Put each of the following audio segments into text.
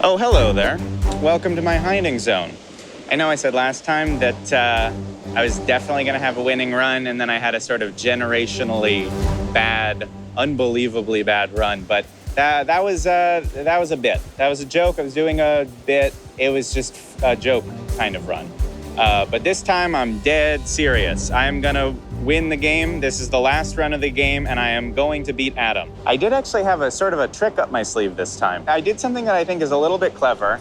Oh, hello there. Welcome to my hiding zone. I know I said last time that I was definitely going to have a winning run, and then I had a sort of generationally bad, unbelievably bad run, but that was a bit. That was a joke. I was doing a bit. It was just a joke kind of run. But this time I'm dead serious. I'm going to win the game. This is the last run of the game, and I am going to beat Adam. I did actually have a sort of a trick up my sleeve this time. I did something that I think is a little bit clever.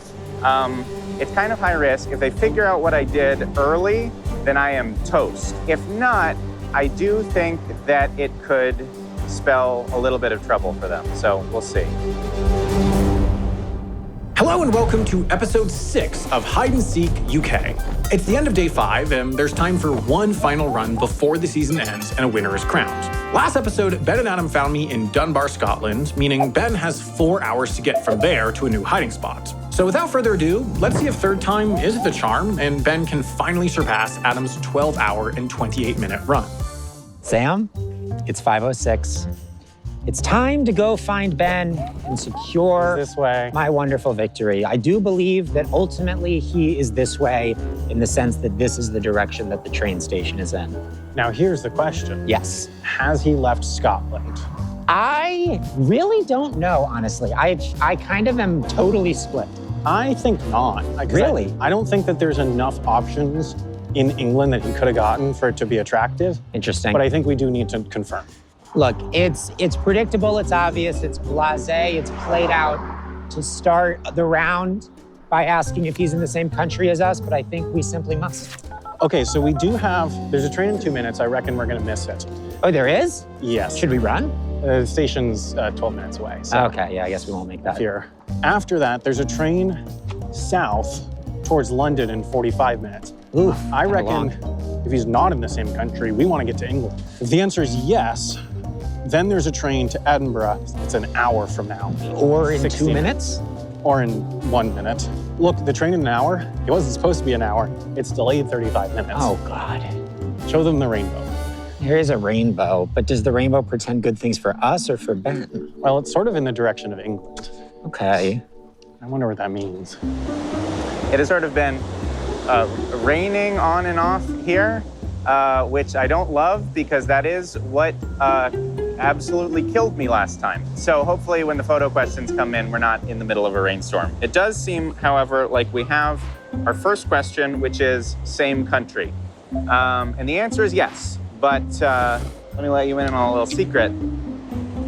It's kind of high risk. If they figure out what I did early, then I am toast. If not, I do think that it could spell a little bit of trouble for them. So we'll see. Hello and welcome to episode 6 of Hide and Seek UK. It's the end of day 5 and there's time for one final run before the season ends and a winner is crowned. Last episode, Ben and Adam found me in Dunbar, Scotland, meaning Ben has 4 hours to get from there to a new hiding spot. So without further ado, let's see if third time is the charm and Ben can finally surpass Adam's 12-hour and 28-minute run. Sam, it's 5:06. It's time to go find Ben and secure this way. My wonderful victory. I do believe that ultimately he is this way in the sense that this is the direction that the train station is in. Now here's the question. Yes. Has he left Scotland? I really don't know, honestly. I kind of am totally split. I think not. Really? I don't think that there's enough options in England that he could have gotten for it to be attractive. Interesting. But I think we do need to confirm. Look, it's predictable, it's obvious, it's blasé, it's played out to start the round by asking if he's in the same country as us, but I think we simply must. Okay, so we do have, there's a train in 2 minutes. I reckon we're gonna miss it. Oh, there is? Yes. Should we run? The station's 12 minutes away. So Okay, yeah, I guess we won't make that. here. After that, there's a train south towards London in 45 minutes. Oof, I kinda reckon long. if he's not in the same country, we wanna get to England. If the answer is yes, then there's a train to Edinburgh. It's an hour from now. Or in 16 2 minutes? Or in 1 minute. Look, the train in an hour, it wasn't supposed to be an hour. It's delayed 35 minutes. Oh, God. Show them the rainbow. There is a rainbow, but does the rainbow pretend good things for us or for Ben? Well, it's sort of in the direction of England. Okay. I wonder what that means. It has sort of been raining on and off here, which I don't love because that is what absolutely killed me last time. So hopefully when the photo questions come in, we're not in the middle of a rainstorm. It does seem, however, like we have our first question, which is same country. And the answer is yes, but let me let you in on a little secret.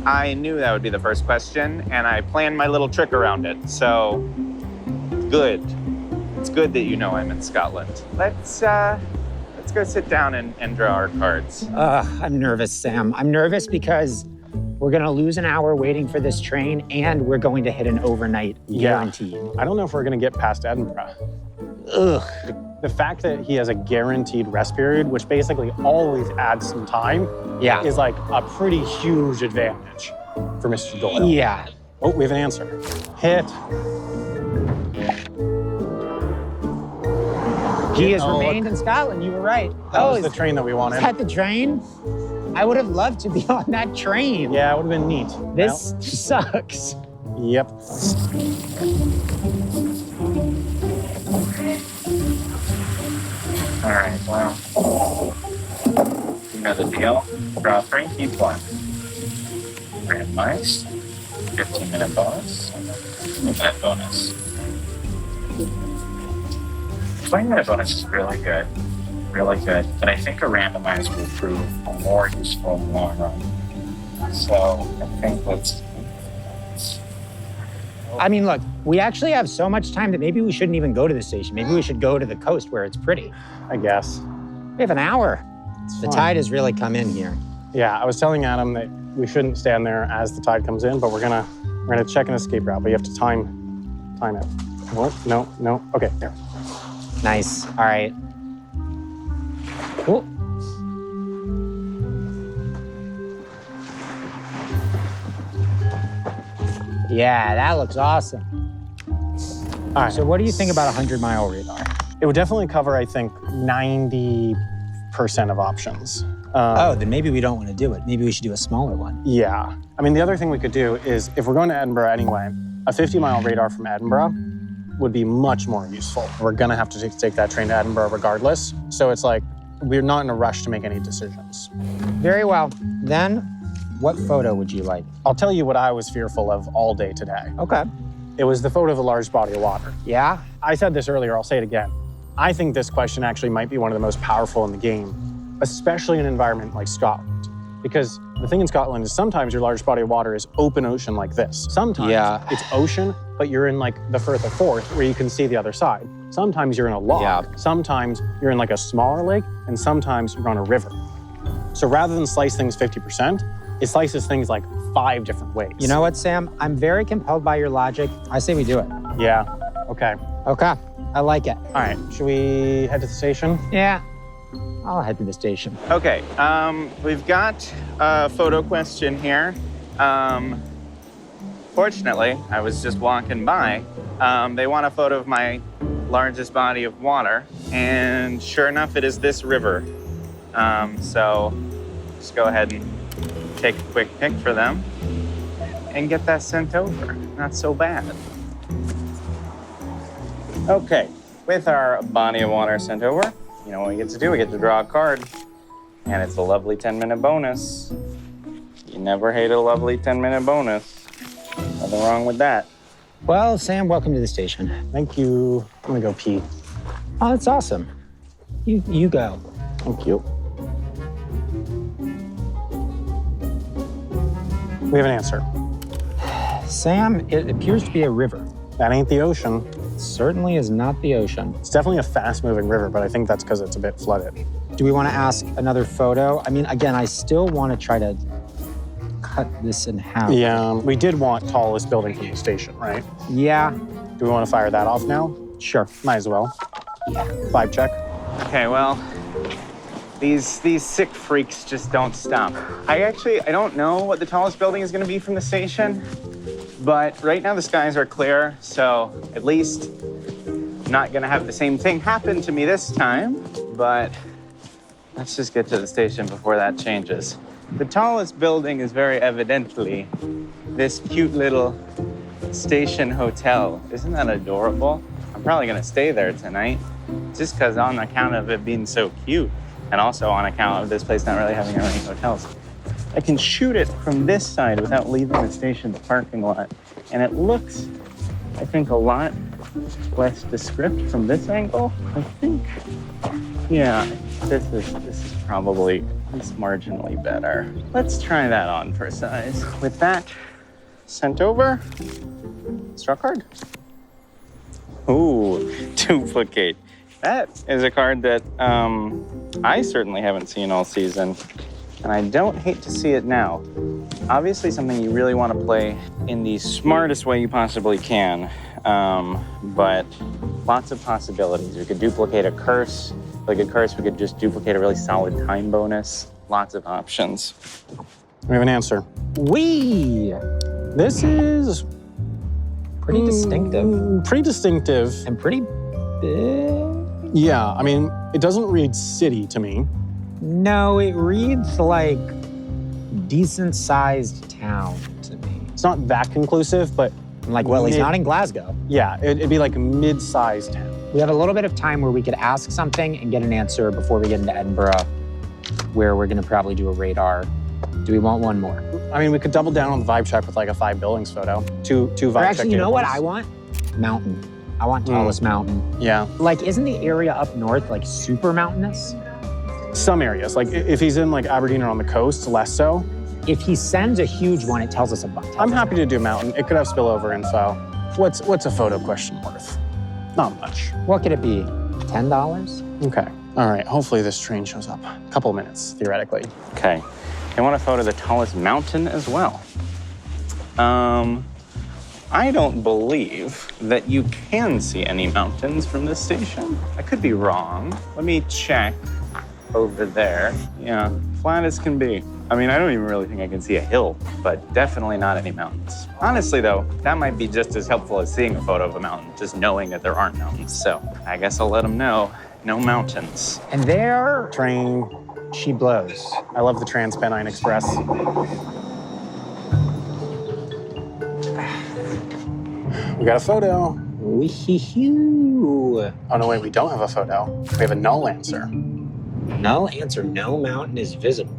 I knew that would be the first question, and I planned my little trick around it, so good. It's good that you know I'm in Scotland. Let's go sit down and draw our cards. I'm nervous, Sam. I'm nervous because we're gonna lose an hour waiting for this train and we're going to hit an overnight guaranteed. I don't know if we're gonna get past Edinburgh. Ugh. The fact that he has a guaranteed rest period, which basically always adds some time, Yeah. is like a pretty huge advantage for Mr. Doyle. Yeah. Oh, we have an answer. Hit. He has Oh, remained look. in Scotland, you were right. That was is the train that we wanted. Is that the train? I would have loved to be on that train. Yeah, it would have been neat. This sucks. Well, yep. All right, well, you know the deal. Draw 3, keep 1. Randomized, 15-minute bonus, minute bonus. 20-minute bonus is really good, but I think a randomizer will prove more useful in the long run. So I think let's. I mean, look, we actually have so much time that maybe we shouldn't even go to the station. Maybe we should go to the coast where it's pretty. I guess. We have an hour. The fine. tide has really come in here. Yeah, I was telling Adam that we shouldn't stand there as the tide comes in, but we're gonna check an escape route, but you have to time it. Oh, no. Okay, there. Nice. All right. Cool. Yeah, that looks awesome. All right. So what do you think about a 100-mile radar? It would definitely cover, I think, 90% of options. Then maybe we don't want to do it. Maybe we should do a smaller one. Yeah. I mean, the other thing we could do is, if we're going to Edinburgh anyway, a 50-mile radar from Edinburgh would be much more useful. We're gonna have to take that train to Edinburgh regardless. So it's like, we're not in a rush to make any decisions. Very well. Then, what photo would you like? I'll tell you what I was fearful of all day today. Okay. It was the photo of a large body of water. Yeah? I said this earlier, I'll say it again. I think this question actually might be one of the most powerful in the game, especially in an environment like Scotland. Because the thing in Scotland is sometimes your large body of water is open ocean like this. Sometimes it's ocean, but you're in like the Firth of Forth where you can see the other side. Sometimes you're in a loch. Yeah. Sometimes you're in like a smaller lake, and sometimes you're on a river. So rather than slice things 50%, it slices things like 5 different ways. You know what, Sam? I'm very compelled by your logic. I say we do it. Yeah, okay. Okay, I like it. All right, should we head to the station? Yeah, I'll head to the station. Okay, we've got a photo question here. Fortunately, I was just walking by. They want a photo of my largest body of water, and sure enough, it is this river. So just go ahead and take a quick pic for them and get that sent over. Not so bad. Okay, with our body of water sent over, you know what we get to do? We get to draw a card, and it's a lovely 10-minute bonus. You never hate a lovely 10-minute bonus. Nothing wrong with that. Well, Sam, welcome to the station. Thank you. I'm gonna go pee. Oh, that's awesome. You go. Thank you. We have an answer. Sam, it appears to be a river. That ain't the ocean. It certainly is not the ocean. It's definitely a fast-moving river, but I think that's because it's a bit flooded. Do we want to ask another photo? I mean, again, I still want to try to cut this in half. Yeah, we did want tallest building from the station, right? Yeah, Do we want to fire that off now? sure. Might as well. Vibe check. Okay, well, these sick freaks just don't stop. I don't know what the tallest building is gonna be from the station, but right now the skies are clear, so at least I'm not gonna have the same thing happen to me this time, but let's just get to the station before that changes. The tallest building is very evidently this cute little station hotel. Isn't that adorable? I'm probably gonna stay there tonight, just because on account of it being so cute, and also on account of this place not really having any hotels. I can shoot it from this side without leaving the station parking lot, and it looks, I think, a lot less descript from this angle. I think, yeah, this is probably at least marginally better. Let's try that on for size. With that sent over, straw card. Ooh, duplicate. That is a card that I certainly haven't seen all season, and I don't hate to see it now. Obviously something you really want to play in the smartest way you possibly can, but lots of possibilities. We could duplicate a curse. Like a curse, we could just duplicate a really solid time bonus. Lots of options. We have an answer. This is Pretty distinctive. Pretty distinctive. And pretty big. Yeah, I mean, it doesn't read city to me. No, it reads like decent-sized town to me. It's not that conclusive, but I'm like, well, he's not in Glasgow. yeah, it'd be like a mid-sized town. We have a little bit of time where we could ask something and get an answer before we get into Edinburgh, where we're gonna probably do a radar. Do we want one more? I mean, we could double down on the vibe check with like a 5 buildings photo. Two vibe Or check. actually, you know what ones. I want? Mountain. I want tallest mountain. Yeah. Like, isn't the area up north like super mountainous? Some areas, like if he's in like Aberdeen or on the coast, less so. If he sends a huge one, it tells us about. I'm happy to do mountain. It could have spillover info. What's a photo question worth? Not much. What could it be? $10? Okay. All right. Hopefully this train shows up. A couple minutes, theoretically. Okay. I want a photo of the tallest mountain as well. I don't believe that you can see any mountains from this station. I could be wrong. Let me check over there. Yeah, flat as can be. I mean, I don't even really think I can see a hill, but definitely not any mountains. Honestly, though, that might be just as helpful as seeing a photo of a mountain, just knowing that there aren't mountains. So I guess I'll let them know. No mountains. And there Train. she blows. I love the Transpennine Express. We got a photo. Wee-hee-hoo. Oh, no, wait, we don't have a photo. We have a null answer. Null answer, no mountain is visible.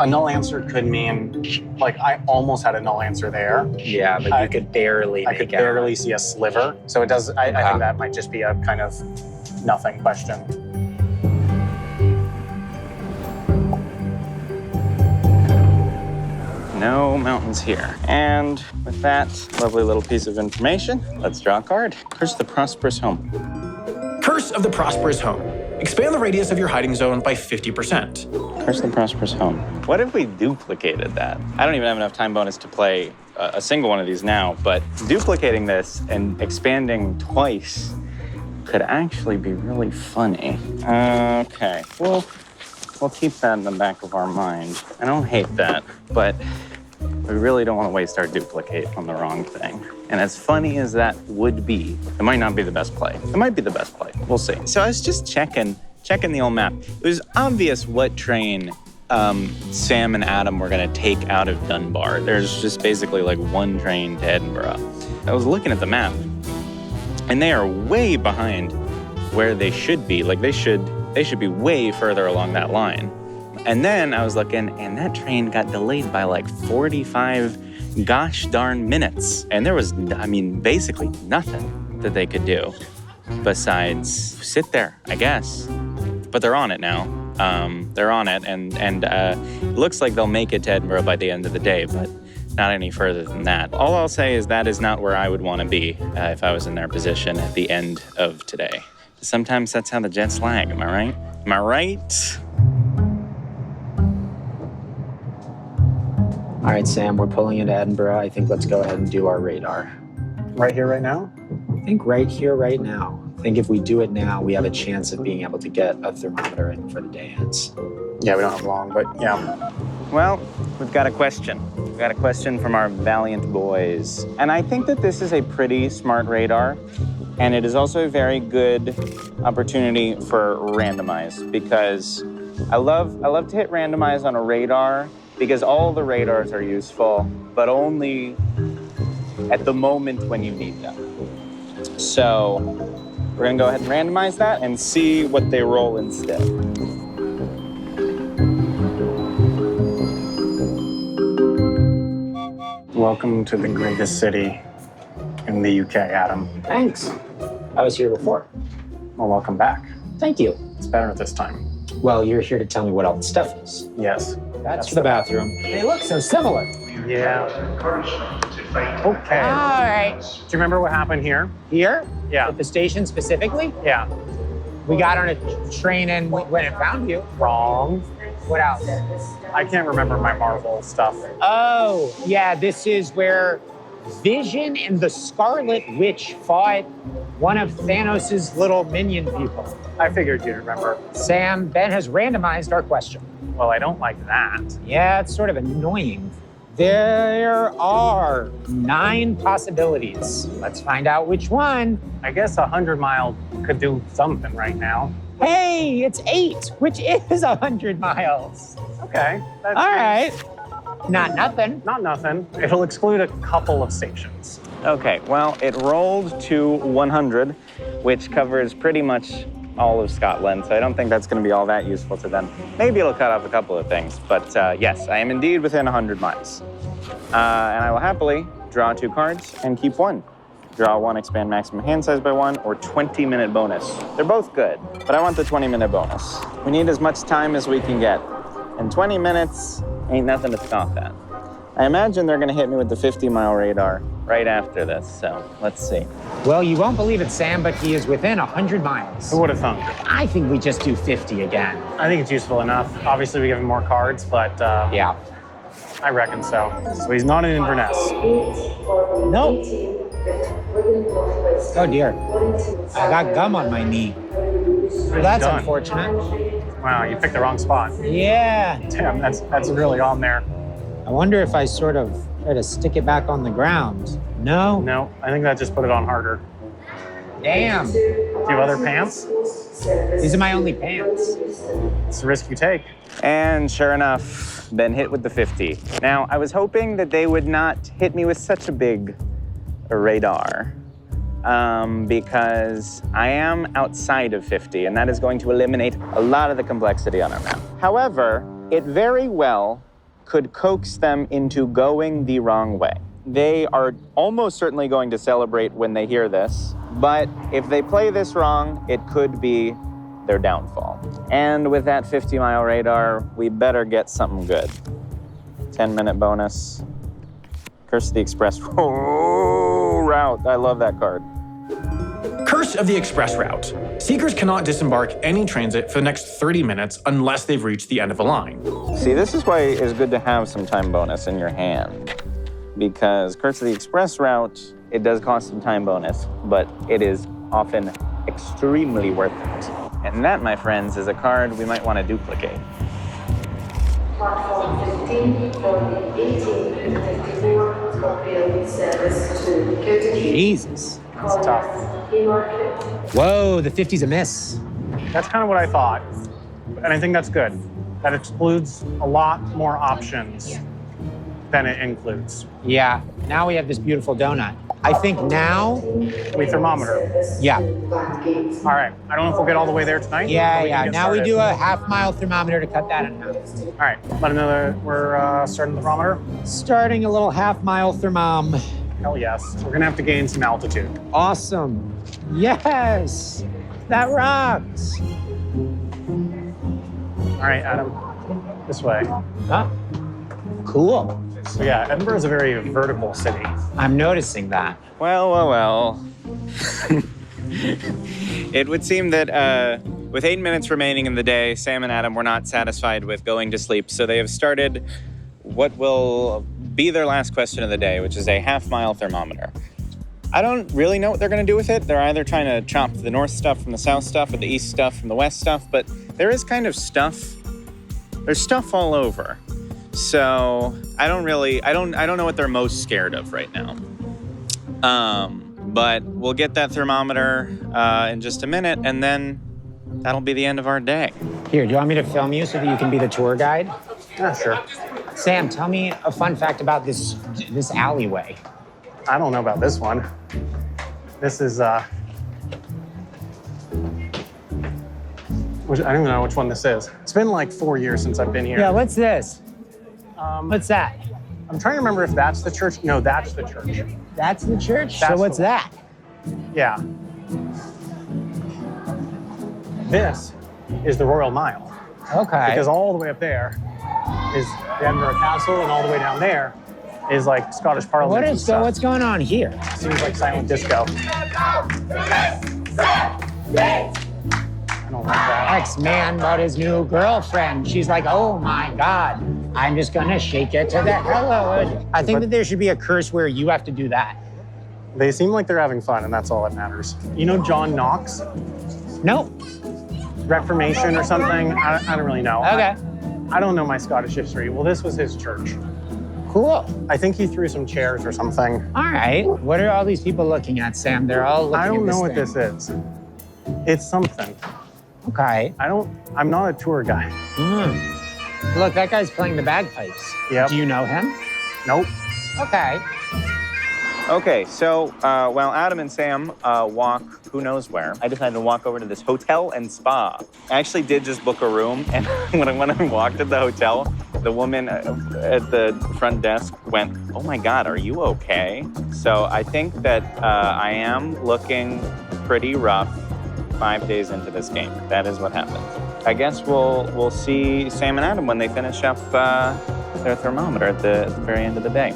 A null answer could mean, like, I almost had a null answer there. Yeah, but you could barely I make could out. barely see a sliver. So it does, I think that might just be a kind of nothing question. No mountains here. And with that lovely little piece of information, let's draw a card. Curse of the Prosperous Home. Curse of the Prosperous Home. Expand the radius of your hiding zone by 50%. Curse of the Prosperous Home. What if we duplicated that? I don't even have enough time bonus to play a single one of these now, but duplicating this and expanding twice could actually be really funny. Okay, we'll keep that in the back of our mind. I don't hate that, but we really don't want to waste our duplicate on the wrong thing. And as funny as that would be, it might not be the best play. It might be the best play. We'll see. So I was just checking the old map. It was obvious what train Sam and Adam were going to take out of Dunbar. There's just basically like one train to Edinburgh. I was looking at the map, and they are way behind where they should be. Like they should be way further along that line. And then I was looking, and that train got delayed by like 45 gosh darn minutes. And there was, I mean, basically nothing that they could do besides sit there, I guess. But they're on it now. They're on it, and it looks like they'll make it to Edinburgh by the end of the day, but not any further than that. All I'll say is that is not where I would want to be if I was in their position at the end of today. Sometimes that's how the Jets lag, am I right? Am I right? All right, Sam, we're pulling into Edinburgh. I think let's go ahead and do our radar. Right here, right now? I think right here, right now. I think if we do it now, we have a chance of being able to get a thermometer in for the day ends. Yeah, we don't have long, but yeah. Well, we've got a question. We've got a question from our valiant boys. And I think that this is a pretty smart radar. And it is also a very good opportunity for randomize, because I love to hit randomize on a radar because all the radars are useful, but only at the moment when you need them. So we're gonna go ahead and randomize that and see what they roll instead. Welcome to the greatest city in the UK, Adam. Thanks. I was here before. Well, welcome back. Thank you. It's better this time. Well, you're here to tell me what all the stuff is. Yes. That's the bathroom. They look so similar. Yeah. Okay. All right. Do you remember what happened here? Here? Yeah. At the station specifically? Yeah. We got on a train and we went and found you. Wrong. What else? I can't remember my Marvel stuff. Oh, yeah, this is where Vision and the Scarlet Witch fought one of Thanos' little minion people. I figured you'd remember. Sam, Ben has randomized our question. Well, I don't like that. Yeah, it's sort of annoying. There are 9 possibilities. Let's find out which one. I guess 100 Mile could do something right now. Hey, it's 8, which is 100 miles. Okay. That's All right. Not nothing. Not nothing. It'll exclude a couple of stations. Okay, well, it rolled to 100, which covers pretty much all of Scotland, so I don't think that's going to be all that useful to them. Maybe it'll cut off a couple of things, but yes, I am indeed within 100 miles. And I will happily draw 2 cards and keep 1. Draw 1, expand maximum hand size by 1, or 20-minute bonus. They're both good, but I want the 20-minute bonus. We need as much time as we can get, and 20 minutes ain't nothing to scoff at. I imagine they're going to hit me with the 50-mile radar right after this, so let's see. Well, you won't believe it, Sam, but he is within 100 miles. Who would have thunk? I think we just do 50 again. I think it's useful enough. Obviously, we give him more cards, but Yeah. I reckon so. So he's not in Inverness. Nope. Oh, dear. I got gum on my knee. Well, that's Done. unfortunate. Wow, you picked the wrong spot. Yeah. Damn, that's really on there. I wonder if I sort of try to stick it back on the ground. No? No, I think that just put it on harder. Damn. Do you have other pants? These are my only pants. It's a risk you take. And sure enough, been hit with the 50. Now, I was hoping that they would not hit me with such a big radar, because I am outside of 50, and that is going to eliminate a lot of the complexity on our map. However, it very well could coax them into going the wrong way. They are almost certainly going to celebrate when they hear this, but if they play this wrong, it could be their downfall. And with that 50-mile radar, we better get something good. 10-minute bonus. Curse of the Express route. I love that card. Curse of the Express Route. Seekers cannot disembark any transit for the next 30 minutes unless they've reached the end of a line. See, this is why it's good to have some time bonus in your hand. Because Curse of the Express Route, it does cost some time bonus, but it is often extremely worth it. And that, my friends, is a card we might want to duplicate. Platform 15, from 18 and 54, Scorpio service to Cotonou. Jesus. That's tough. Whoa, the 50's a miss. That's kind of what I thought. And I think that's good. That excludes a lot more options than it includes. Yeah, now we have this beautiful donut. I think now, We thermometer. yeah. All right. I don't know if we'll get all the way there tonight. Yeah, but we can yeah. get Now we started. do a half-mile thermometer to cut that in half. All right. Let them know that we're starting the thermometer. Starting a little half-mile thermom. Hell yes. We're gonna have to gain some altitude. Awesome. Yes, that rocks. All right, Adam. This way. Huh? Cool. So yeah, Edinburgh is a very vertical city. I'm noticing that. Well. It would seem that with 8 minutes remaining in the day, Sam and Adam were not satisfied with going to sleep, so they have started what will be their last question of the day, which is a half-mile thermometer. I don't really know what they're going to do with it. They're either trying to chop the north stuff from the south stuff or the east stuff from the west stuff, but there is kind of stuff. There's stuff all over. So I don't know what they're most scared of right now. But we'll get that thermometer in just a minute, and then that'll be the end of our day. Here, do you want me to film you so that you can be the tour guide? Yeah, sure. Sam, tell me a fun fact about this alleyway. I don't know about this one. This is which I don't even know which one this is. It's been like 4 years since I've been here. Yeah, what's this? What's that? I'm trying to remember if that's the church. No, that's the church. That's the church? That's so what's the that? Yeah. This is the Royal Mile. Okay. Because all the way up there is the Edinburgh Castle, and all the way down there is like Scottish Parliament. What's going on here? Seems like silent disco. I don't like that. Ex-man bought his new girlfriend. She's like, oh my God, I'm just gonna shake it to the hello. I think that there should be a curse where you have to do that. They seem like they're having fun, and that's all that matters. You know John Knox? Nope. Reformation or something? I don't really know. Okay. I don't know my Scottish history. Well, this was his church. Cool. I think he threw some chairs or something. All right. What are all these people looking at, Sam? They're all looking I don't at know what thing. this is. It's something. Okay. I'm not a tour guide. Look, that guy's playing the bagpipes. Yep. Do you know him? Nope. Okay. Okay, so while Adam and Sam walk who knows where, I decided to walk over to this hotel and spa. I actually did just book a room, and when I walked at the hotel, the woman at the front desk went, "Oh my God, are you okay?" So I think that I am looking pretty rough 5 days into this game. That is what happened. I guess we'll see Sam and Adam when they finish up their thermometer at the very end of the day.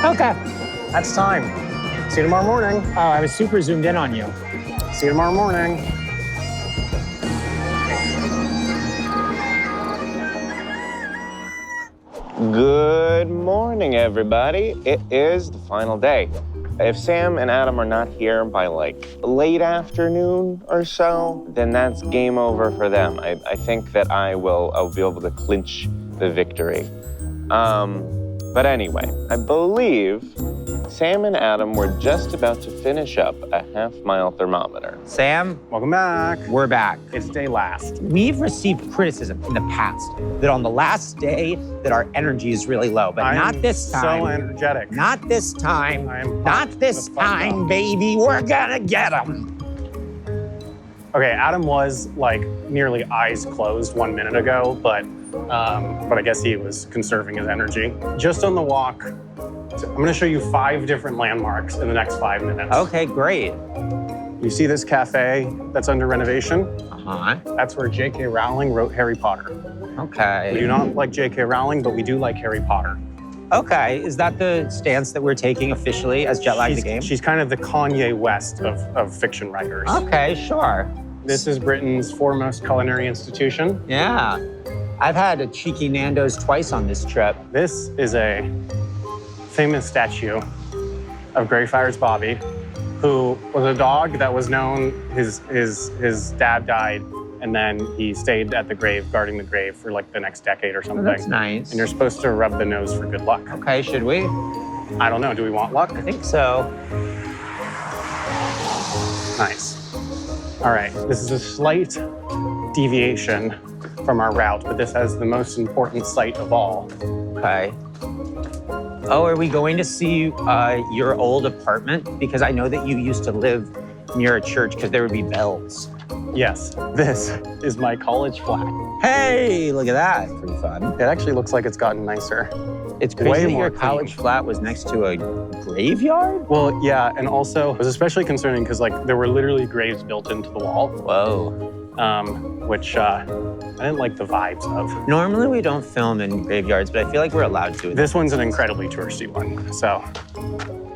Okay. That's time. See you tomorrow morning. Oh, I was super zoomed in on you. See you tomorrow morning. Good morning, everybody. It is the final day. If Sam and Adam are not here by like late afternoon or so, then that's game over for them. I think that I'll be able to clinch the victory. But anyway, I believe Sam and Adam were just about to finish up a half-mile thermometer. Sam, Welcome back. we're back. It's day last. We've received criticism in the past that on the last day that our energy is really low, but not this time. So energetic. Not this time. I am Not pumped this the fuck time, up. baby. We're gonna get them. Okay, Adam was like nearly eyes closed 1 minute ago, but I guess he was conserving his energy. Just on the walk, I'm gonna show you 5 different landmarks in the next 5 minutes. Okay, great. You see this cafe that's under renovation? Uh-huh. That's where J.K. Rowling wrote Harry Potter. Okay. We do not like J.K. Rowling, but we do like Harry Potter. Okay, is that the stance that we're taking officially as Jet Lag the Game? She's kind of the Kanye West of fiction writers. Okay, sure. This is Britain's foremost culinary institution. Yeah. I've had a cheeky Nando's twice on this trip. This is a famous statue of Greyfriars Bobby, who was a dog that was known, his dad died, and then he stayed at the grave, guarding the grave for like the next decade or Oh, something. that's nice. And you're supposed to rub the nose for good luck. Okay, should we? I don't know, do we want luck? I think so. Nice. All right, this is a slight deviation from our route, but this has the most important site of all. Okay. Oh, are we going to see your old apartment? Because I know that you used to live near a church because there would be bells. Yes, this is my college flat. Hey, look at that. Pretty fun. It actually looks like it's gotten nicer. It's crazy Way that more your college clean. flat was next to a graveyard? Well, yeah, and also it was especially concerning because like there were literally graves built into the wall, Whoa. which I didn't like the vibes of. Normally we don't film in graveyards, but I feel like we're allowed to. This one's an incredibly touristy one, so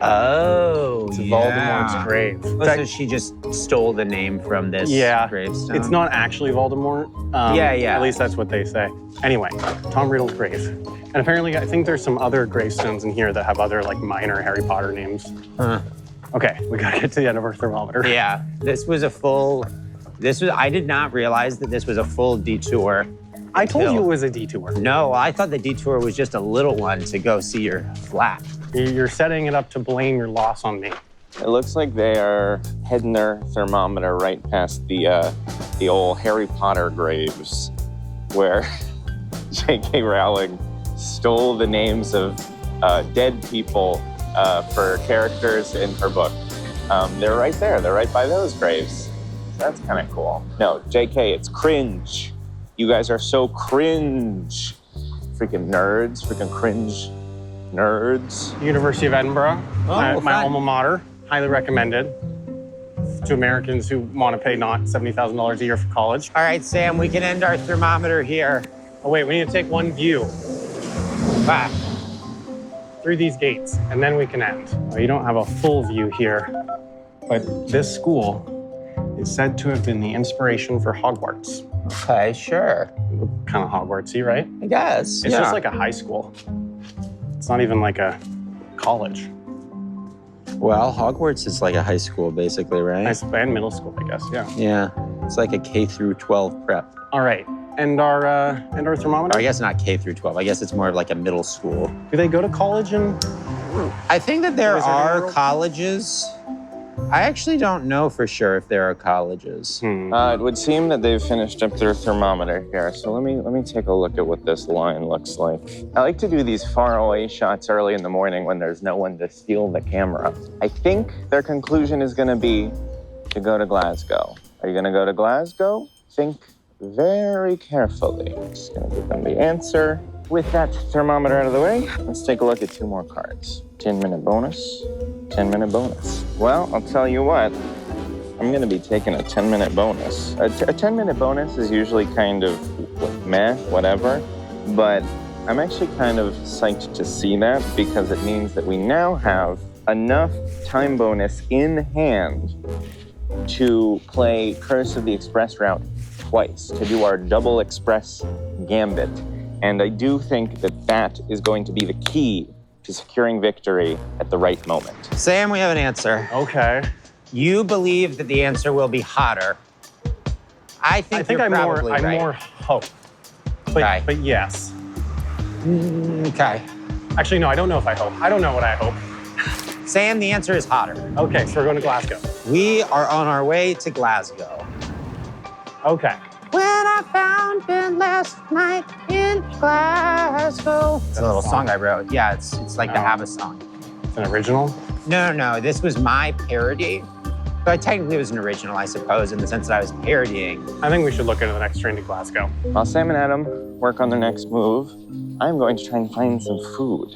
Oh, it's yeah. Voldemort's grave. Oh, so she just stole the name from this Yeah, gravestone? it's not actually Voldemort. Yeah. At least that's what they say. Anyway, Tom Riddle's grave. And apparently, I think there's some other gravestones in here that have other like minor Harry Potter names. Huh. Okay, we gotta get to the end of our thermometer. Yeah, I did not realize that this was a full detour. I told you Hill. it was a detour. No, I thought the detour was just a little one to go see your flat. You're setting it up to blame your loss on me. It looks like they are heading their thermometer right past the old Harry Potter graves, where J.K. Rowling stole the names of dead people for characters in her book. They're right there. They're right by those graves. That's kind of cool. No, J.K., it's cringe. You guys are so cringe. Freaking nerds. Freaking cringe nerds. University of Edinburgh, my fun. alma mater, highly recommended to Americans who want to pay not $70,000 a year for college. All right, Sam, we can end our thermometer here. Oh wait, we need to take one view Back. through these gates, and then we can end. Well, you don't have a full view here, but this school is said to have been the inspiration for Hogwarts. Okay, sure. Kind of Hogwartsy, right? I guess. It's yeah. just like a high school. It's not even like a college. Well, Hogwarts is like a high school, basically, right? And middle school, I guess, yeah. Yeah, it's like a K through 12 prep. All right, and our thermometer? Or I guess not K through 12. I guess it's more of like a middle school. Do they go to college in? I think that there Wizarding are World? colleges. I actually don't know for sure if there are colleges. It would seem that they've finished up their thermometer here. So let me take a look at what this line looks like. I like to do these far away shots early in the morning when there's no one to steal the camera. I think their conclusion is going to be to go to Glasgow. Are you going to go to Glasgow? Think very carefully. Just going to give them the answer. With that thermometer out of the way, let's take a look at 2 more cards. 10-minute bonus, 10-minute bonus. Well, I'll tell you what, I'm gonna be taking a 10-minute bonus. A 10-minute bonus is usually kind of meh, whatever, but I'm actually kind of psyched to see that because it means that we now have enough time bonus in hand to play Curse of the Express route twice, to do our double express gambit. And I do think that that is going to be the key to securing victory at the right moment. Sam, we have an answer. Okay. You believe that the answer will be hotter. I think you're I'm probably right. more hope. Okay. But yes. Okay. Actually, no, I don't know if I hope. I don't know what I hope. Sam, the answer is hotter. Okay, so we're going to Glasgow. We are on our way to Glasgow. Okay. When I found Ben last night in Glasgow. It's a little song I wrote. Yeah, it's like the ABBA song. It's an original? No. This was my parody. But technically it was an original, I suppose, in the sense that I was parodying. I think we should look into the next train to Glasgow. While Sam and Adam work on their next move, I'm going to try and find some food.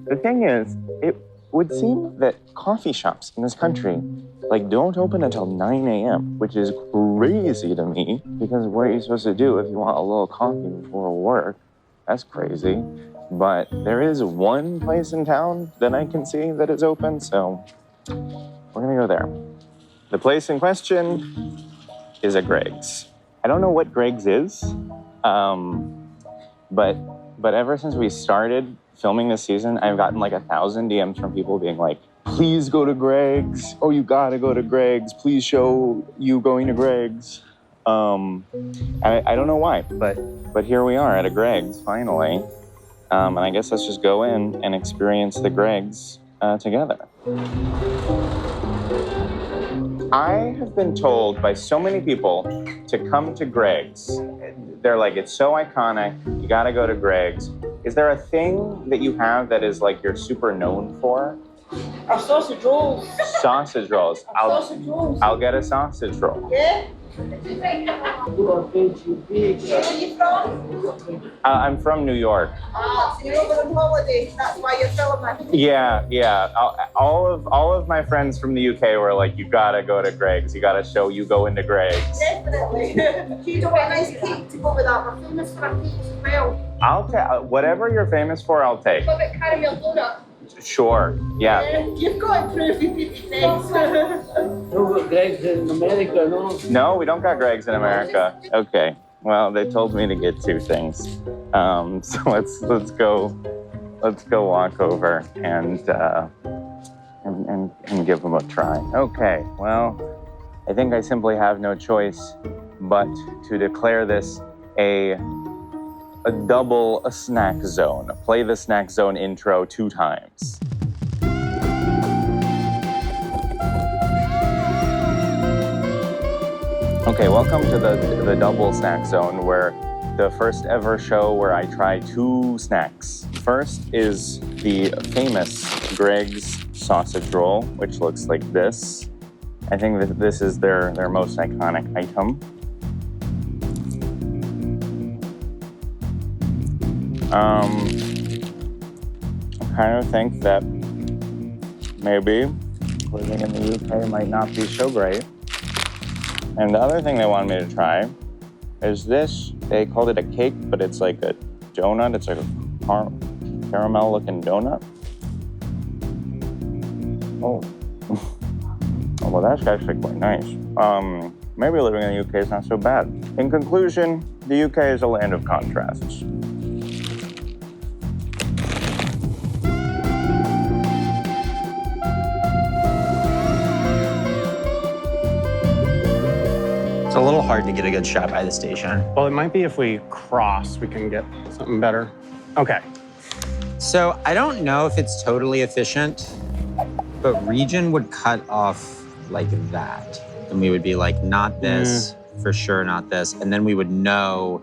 The thing is, it would seem that coffee shops in this country don't open until 9 a.m., which is crazy to me, because what are you supposed to do if you want a little coffee before work? That's crazy. But there is one place in town that I can see that is open, so we're gonna go there. The place in question is a Greg's. I don't know what Greg's is, but ever since we started filming this season, I've gotten 1,000 DMs from people being like, please go to Greg's. Oh, you gotta go to Greg's. Please show you going to Greg's. I don't know why, but here we are at a Greg's finally. And I guess let's just go in and experience the Greg's together. I have been told by so many people to come to Greg's. They're like, it's so iconic, you gotta go to Greg's. Is there a thing that you have that is you're super known for? Our sausage rolls. Sausage rolls. Sausage rolls. I'll get a sausage roll. Yeah? Where are you from? I'm from New York. So you're over on holiday. That's why you're filming. Yeah. All of my friends from the UK were like, you gotta go to Greg's. You gotta show you go into Greg's. Definitely. You don't want a nice cake to go with that. We're famous for our cakes as well. I'll take whatever you're famous for. I'll take. What about caramel donut? Sure. Yeah. You've got to prove you've been Greg's. No, but Greg's in America, no? No, we don't got Greg's in America. Okay. Well, they told me to get two things. So let's go walk over and give them a try. Okay. Well, I think I simply have no choice but to declare this a double snack zone. Play the snack zone intro 2 times. Okay, welcome to the double snack zone, where the first ever show where I try 2 snacks. First is the famous Greg's sausage roll, which looks like this. I think that this is their most iconic item. I kind of think that maybe living in the UK might not be so great. And the other thing they wanted me to try is this. They called it a cake, but it's like a donut. It's like a caramel-looking donut. Oh. Oh, well, that's actually quite nice. Maybe living in the UK is not so bad. In conclusion, the UK is a land of contrasts. It's a little hard to get a good shot by the station. Well, it might be if we cross, we can get something better. Okay. So I don't know if it's totally efficient, but region would cut off like that. And we would be like, not this, for sure not this. And then we would know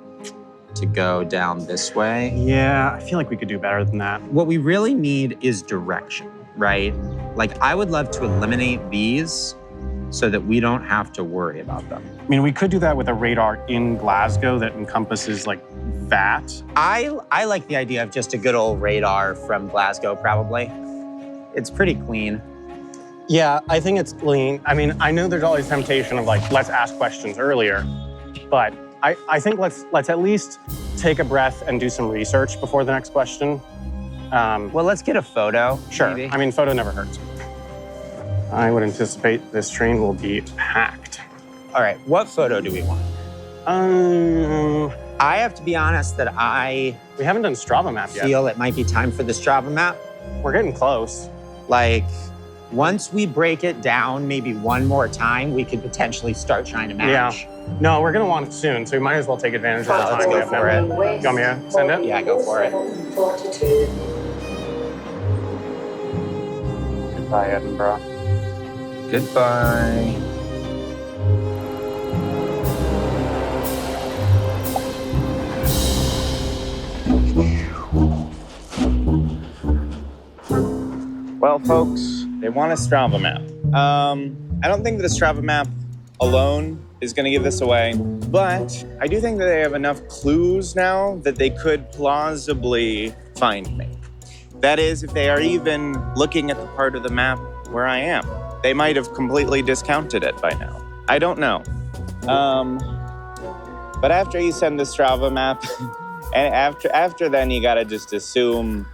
to go down this way. Yeah, I feel like we could do better than that. What we really need is direction, right? Like, I would love to eliminate these so that we don't have to worry about them. I mean, we could do that with a radar in Glasgow that encompasses like that. I like the idea of just a good old radar from Glasgow, probably. It's pretty clean. Yeah, I think it's lean. I mean, I know there's always temptation of like, let's ask questions earlier, but I think let's at least take a breath and do some research before the next question. Well, let's get a photo. Sure. Maybe. I mean, photo never hurts. I would anticipate this train will be packed. All right, what photo do we want? I have to be honest that We haven't done Strava map yet. feel it might be time for the Strava map. We're getting close. Like, once we break it down maybe one more time, we could potentially start trying to match. Yeah. No, we're gonna want it soon, so we might as well take advantage of the Let's time. go we have for now. it. You want me to send it? Yeah, go for it. 42. Bye, Edinburgh. Goodbye. Well, folks, they want a Strava map. I don't think that a Strava map alone is going to give this away, but I do think that they have enough clues now that they could plausibly find me. That is, if they are even looking at the part of the map where I am. They might have completely discounted it by now. I don't know. But after you send the Strava map, and after then, you gotta just assume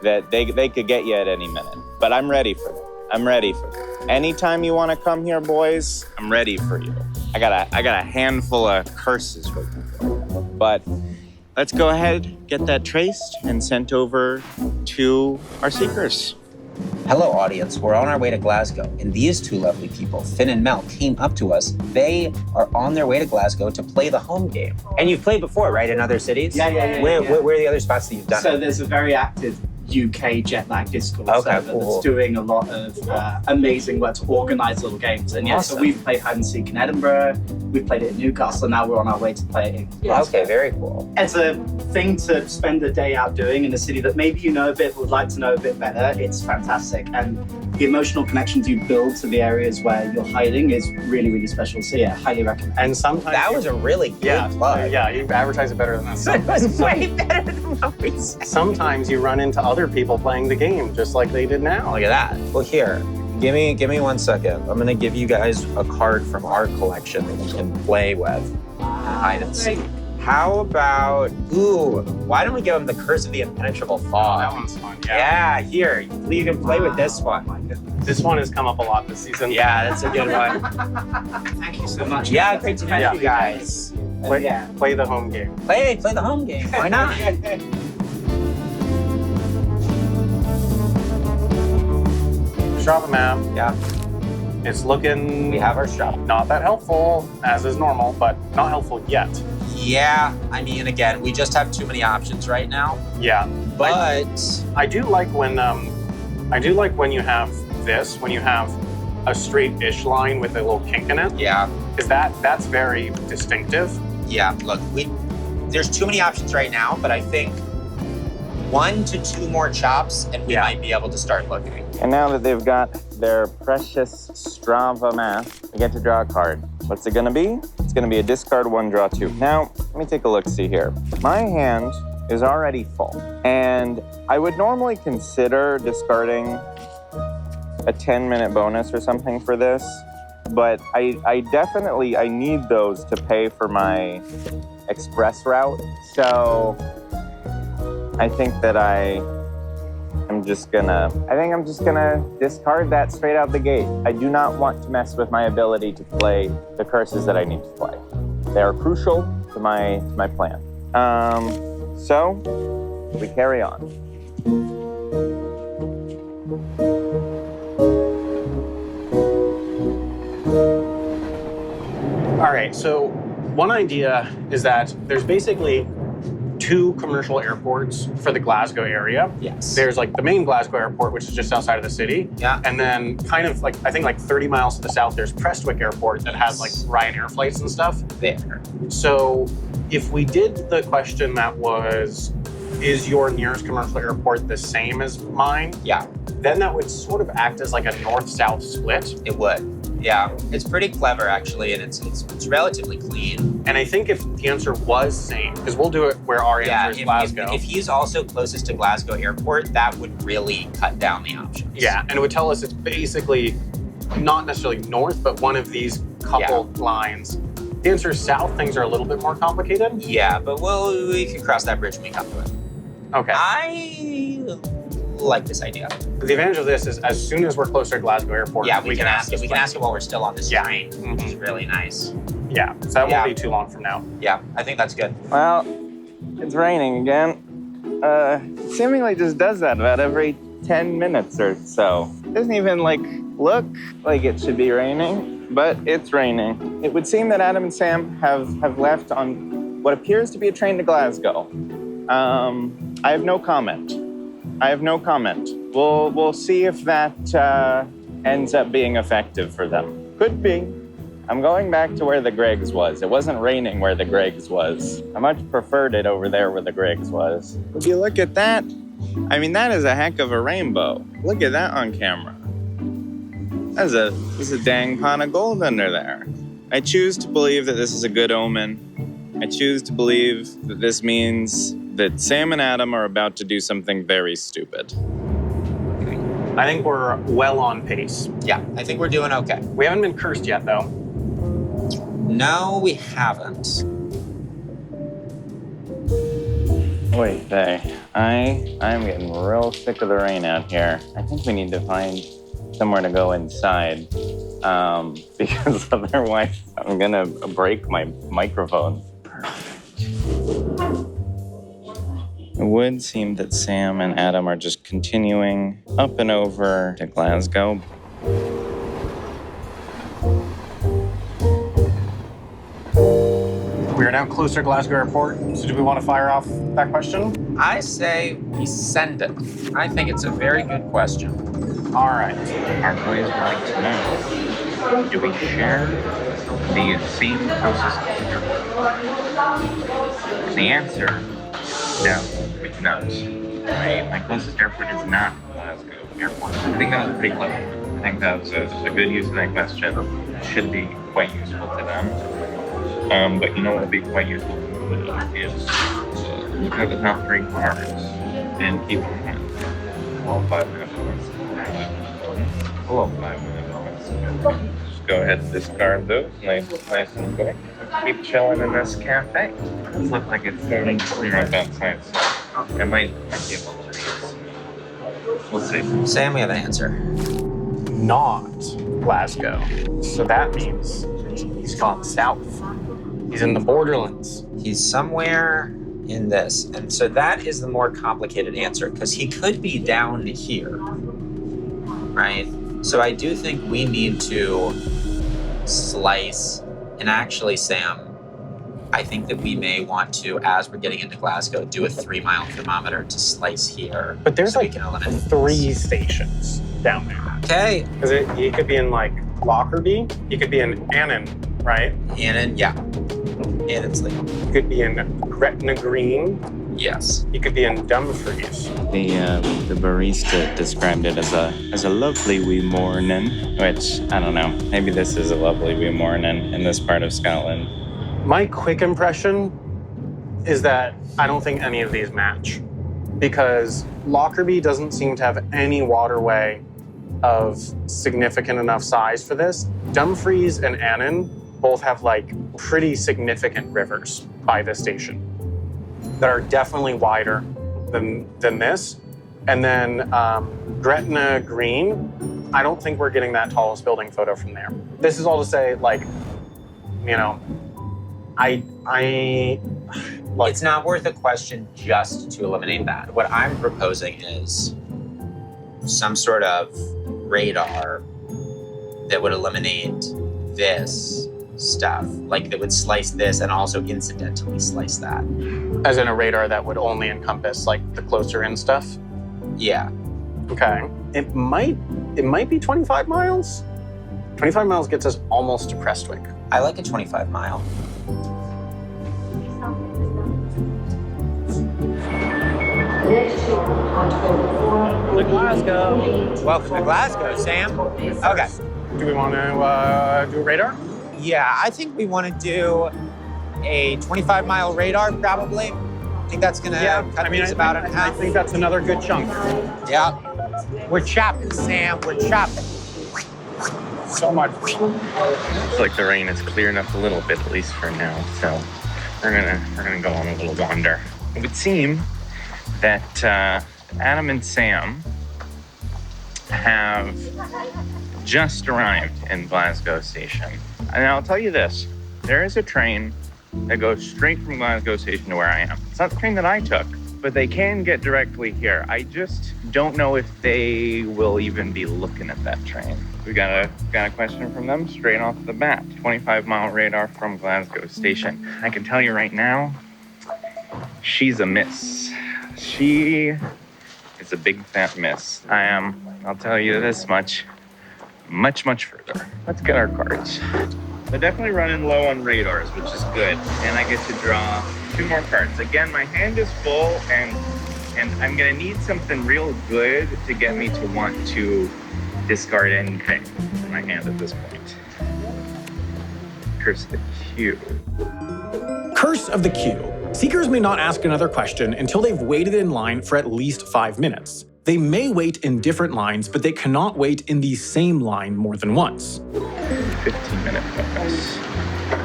that they could get you at any minute. But I'm ready for them. I'm ready for them. Anytime you want to come here, boys, I'm ready for you. I got a handful of curses waiting for you. But let's go ahead, get that traced, and sent over to our seekers. Hello, audience. We're on our way to Glasgow, and these two lovely people, Finn and Mel, came up to us. They are on their way to Glasgow to play the home game. And you've played before, right, in other cities? Yeah. Where are the other spots that you've done? So there's a very active UK jet lag Discord Okay, server cool. that's doing a lot of amazing work to organize little games. And yeah, Awesome. so we've played hide and seek in Edinburgh, we've played it in Newcastle, and now we're on our way to play it in Glasgow. Okay, very cool. It's a thing to spend a day out doing in a city that maybe you know a bit, would like to know a bit better. It's fantastic. And the emotional connections you build to the areas where you're hiding is really, really special. So yeah, highly recommend. And sometimes That was a really good plug. Yeah, you advertise it better than us. That was way better than what we said. Sometimes you run into other people playing the game just like they did now. Look at that. Well, here, give me 1 second. I'm gonna give you guys a card from our collection that you can play with. Hide and seek. How about, why don't we give them the Curse of the Impenetrable Fog? That one's fun. Yeah, here. You can play with this one. This one has come up a lot this season. Yeah, that's a good one. Thank you so much. Yeah, great to meet Yeah. you guys. Play the home game. Play the home game. Why not? Strava map. Yeah, It's looking we have our shop. not that helpful, as is normal, but not helpful yet. Yeah, I mean, again, we just have too many options right now. Yeah. But I do like when you have this, when you have a straight-ish line with a little kink in it. yeah, Because that's very distinctive. yeah. Look, there's too many options right now, but I think 1 to 2 more chops, and we might be able to start looking. And now that they've got their precious Strava map, I get to draw a card. What's it gonna be? It's gonna be a discard 1, draw 2. Now, let me take a look-see here. My hand is already full, and I would normally consider discarding a 10-minute bonus or something for this, but I definitely need those to pay for my express route. So I think that I'm just gonna discard that straight out the gate. I do not want to mess with my ability to play the curses that I need to play. They are crucial to my plan. So we carry on. All right, so one idea is that there's basically 2 commercial airports for the Glasgow area. Yes. There's like the main Glasgow airport, which is just outside of the city. Yeah. And then kind of like, I think like 30 miles to the south, there's Prestwick Airport that has like Ryanair flights and stuff. There. So if we did the question that was, is your nearest commercial airport the same as mine? Yeah, Then that would sort of act as like a north-south split. it would. Yeah, it's pretty clever actually, and it's relatively clean. And I think if the answer was same, because we'll do it where our answer is Glasgow. If he's also closest to Glasgow Airport, that would really cut down the options. Yeah, and it would tell us it's basically not necessarily north, but one of these couple lines. The answer is south. Things are a little bit more complicated. Yeah, but we can cross that bridge when we come to it. Okay. I like this idea. The advantage of this is as soon as we're closer to Glasgow Airport, Yeah, we can ask it. this We can ask it while we're still on this Yeah. train, which is really nice. Yeah, so that Yeah. won't be too long from now. Yeah, I think that's good. Well, it's raining again. Seemingly just does that about every 10 minutes or so. Doesn't even look like it should be raining, but it's raining. It would seem that Adam and Sam have left on what appears to be a train to Glasgow. I have no comment. We'll see if that ends up being effective for them. Could be. I'm going back to where the Greggs was. It wasn't raining where the Greggs was. I much preferred it over there where the Greggs was. Would you look at that? I mean, that is a heck of a rainbow. Look at that on camera. There's a dang pot of gold under there. I choose to believe that this is a good omen. I choose to believe that this means that Sam and Adam are about to do something very stupid. I think we're well on pace. Yeah, I think we're doing okay. We haven't been cursed yet, though. No, we haven't. Wait, I'm getting real sick of the rain out here. I think we need to find somewhere to go inside, because otherwise I'm gonna break my microphone. It would seem that Sam and Adam are just continuing up and over to Glasgow. We are now closer to Glasgow Airport, so do we want to fire off that question? I say we send it. I think it's a very good question. All right. Our boys would like to know, do we share the same closest airport? The answer is no, we don't. Right? My closest airport is not Glasgow Airport. I think that was pretty clever. I think that was a good use of that question. It should be quite useful to them. But you know what would be quite useful is look at the top 3 cars and keep in mind all 5 minutes. All 5 minutes. Just go ahead and discard those, nice and quick. Keep chilling in this cafe. It does look like it's starting to clear up outside, so I might be able to use. We'll see. Sam, we have an answer. Not Glasgow. So that means he's gone south. He's in the borderlands. He's somewhere in this. And so that is the more complicated answer, because he could be down here, right? So I do think we need to slice, and actually, Sam, I think that we may want to, as we're getting into Glasgow, do a 3-mile thermometer to slice here. But there's so we like can eliminate 3 stations down there. Okay. Because he could be in like Lockerbie, he could be in Annan, right? Annan, yeah. Annan's legal. He could be in Gretna Green. Yes. He could be in Dumfries. The barista described it as a lovely wee morning, which, I don't know, maybe this is a lovely wee morning in this part of Scotland. My quick impression is that I don't think any of these match, because Lockerbie doesn't seem to have any waterway of significant enough size for this. Dumfries and Annan both have like pretty significant rivers by this station that are definitely wider than this. And then Gretna Green, I don't think we're getting that tallest building photo from there. This is all to say, like, you know, I like, it's not worth a question just to eliminate that. What I'm proposing is some sort of radar that would eliminate this stuff, like that would slice this and also incidentally slice that. as in a radar that would only encompass like the closer in stuff. Yeah. Okay. It might be 25 miles. 25 miles gets us almost to Prestwick. I like a 25 mile. To Glasgow. Welcome to Glasgow, Sam. Okay. Do we want to do a radar? Yeah, I think we want to do a 25-mile radar, probably. I think that's going to cut these about in half. I think that's another good chunk. Yeah. We're chopping, Sam. We're chopping. So much. Looks like the rain is clearing up a little bit, at least for now. So we're gonna go on a little wander. It would seem that Adam and Sam have just arrived in Glasgow Station. And I'll tell you this, there is a train that goes straight from Glasgow Station to where I am. It's not the train that I took, but they can get directly here. I just don't know if they will even be looking at that train. We got a question from them straight off the bat. 25-mile radar from Glasgow Station. I can tell you right now, she's a miss. She is It's a big fat miss. I am, I'll tell you this much, much further. Let's get our cards. They're definitely running low on radars, which is good. And I get to draw 2 more cards. Again, my hand is full, and I'm gonna need something real good to get me to want to discard anything in my hand at this point. Curse the Q. Curse of the Q. Seekers may not ask another question until they've waited in line for at least 5 minutes. They may wait in different lines, but they cannot wait in the same line more than once. 15-minute bonus.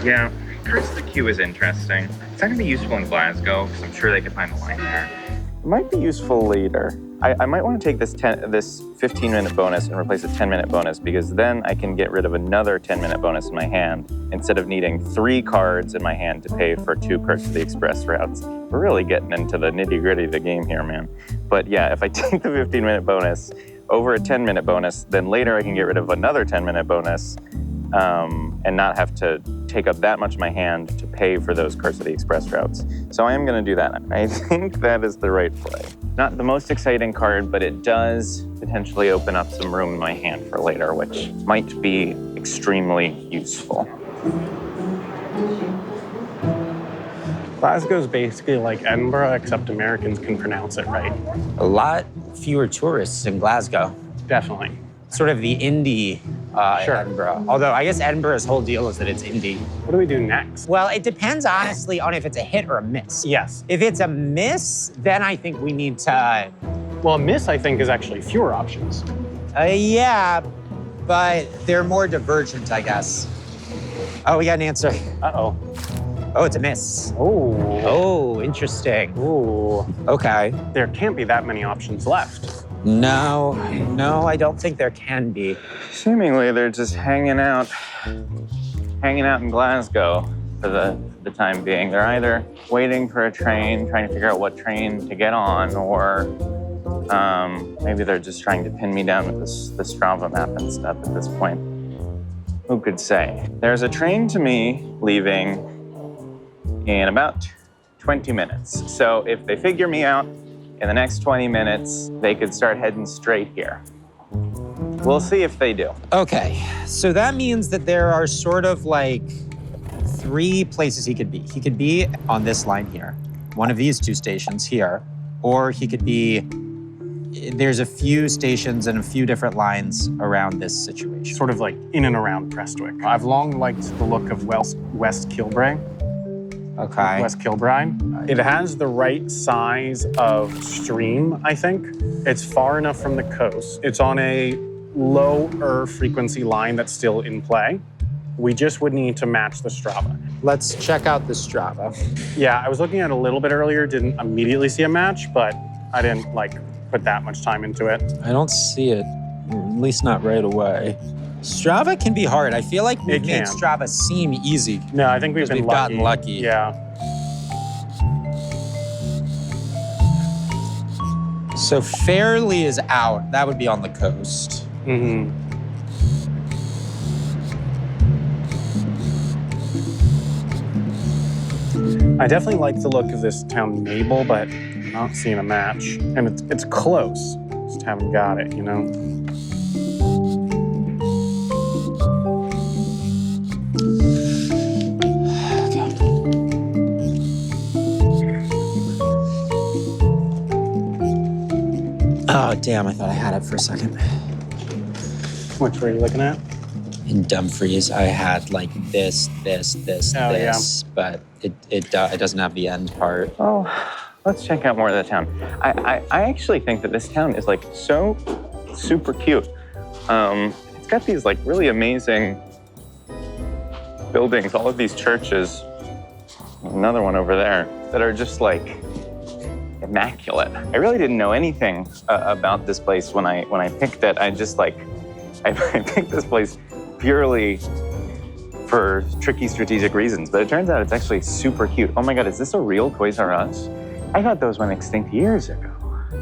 Yeah, Curse the Q is interesting. It's not gonna be useful in Glasgow, because I'm sure they could find the line there. It might be useful later. I might want to take this 15-minute bonus and replace a 10-minute bonus, because then I can get rid of another 10-minute bonus in my hand instead of needing 3 cards in my hand to pay for 2 Curse of the Express routes. We're really getting into the nitty-gritty of the game here, man. But yeah, if I take the 15-minute bonus over a 10-minute bonus, then later I can get rid of another 10-minute bonus and not have to take up that much of my hand to pay for those Curse of the Express routes. So I am going to do that. I think that is the right play. Not the most exciting card, but it does potentially open up some room in my hand for later, which might be extremely useful. Glasgow's basically like Edinburgh, except Americans can pronounce it right. A lot fewer tourists in Glasgow. Definitely. Sort of the indie Sure. Edinburgh. Although I guess Edinburgh's whole deal is that it's indie. What do we do next? Well, it depends honestly on if it's a hit or a miss. Yes. If it's a miss, then I think we need to, Well, a miss, I think, is actually fewer options. yeah, but they're more divergent, I guess. Oh, we got an answer. Uh-oh. Oh, it's a miss. Oh. Oh, interesting. Ooh. Okay. There can't be that many options left. No, I don't think there can be. Seemingly, they're just hanging out in Glasgow for the time being. They're either waiting for a train, trying to figure out what train to get on, or maybe they're just trying to pin me down with the Strava map and stuff at this point. Who could say? There's a train to me leaving in about 20 minutes. So if they figure me out in the next 20 minutes, they could start heading straight here. We'll see if they do. Okay, so that means that there are sort of like 3 places he could be. He could be on this line here, one of these 2 stations here, or he could be, there's a few stations and a few different lines around this situation. Sort of like in and around Prestwick. I've long liked the look of West Kilbrae. Okay. West Kilbride. It has the right size of stream, I think. It's far enough from the coast. It's on a lower frequency line that's still in play. We just would need to match the Strava. Let's check out the Strava. Yeah, I was looking at it a little bit earlier, didn't immediately see a match, but I didn't put that much time into it. I don't see it, at least not right away. Strava can be hard. I feel like we've made Strava seem easy. No, I think we've gotten lucky. Yeah. So Fairley is out. That would be on the coast. Mm-hmm. I definitely like the look of this town Mabel, but I'm not seeing a match. And it's close. Just haven't got it, you know? Oh, damn, I thought I had it for a second. Which were you looking at? In Dumfries, I had like this, but it doesn't have the end part. Oh, let's check out more of the town. I actually think that this town is like so super cute. It's got these like really amazing buildings, all of these churches, another one over there, that are just like immaculate. I really didn't know anything about this place when I picked it. I picked this place purely for tricky strategic reasons, but it turns out it's actually super cute. Oh my God, is this a real Toys R Us? I thought those went extinct years ago.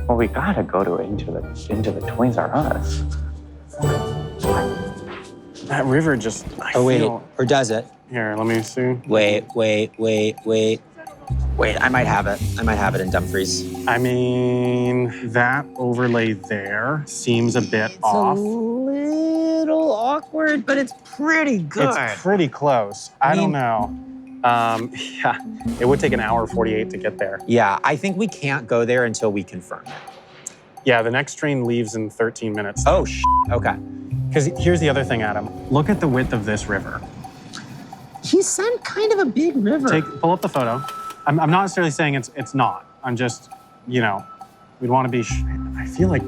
Well, we gotta go into the Toys R Us. That river just, wait, or does it? Here, let me see. Wait, I might have it. I might have it in Dumfries. I mean, that overlay there seems a bit It's off. a little awkward, but it's pretty good. It's pretty close. I don't know. Yeah, it would take an hour 48 to get there. Yeah, I think we can't go there until we confirm it. Yeah, the next train leaves in 13 minutes. Oh, okay. Because here's the other thing, Adam. Look at the width of this river. He sent kind of a big river. Pull up the photo. I'm not necessarily saying it's not. I'm just, we'd want to be, I feel like,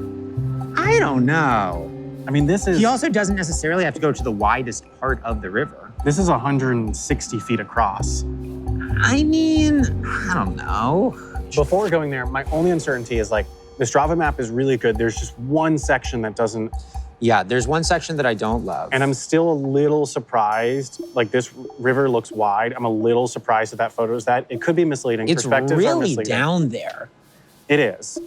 I don't know. I mean, this is... He also doesn't necessarily have to go to the widest part of the river. This is 160 feet across. I mean, I don't know. Before going there, my only uncertainty is like, the Strava map is really good. There's just one section that doesn't... Yeah, there's one section that I don't love. And I'm still a little surprised. Like, this river looks wide. I'm a little surprised that photo is that. It could be misleading. It's Perspectives are really misleading. down there. It is.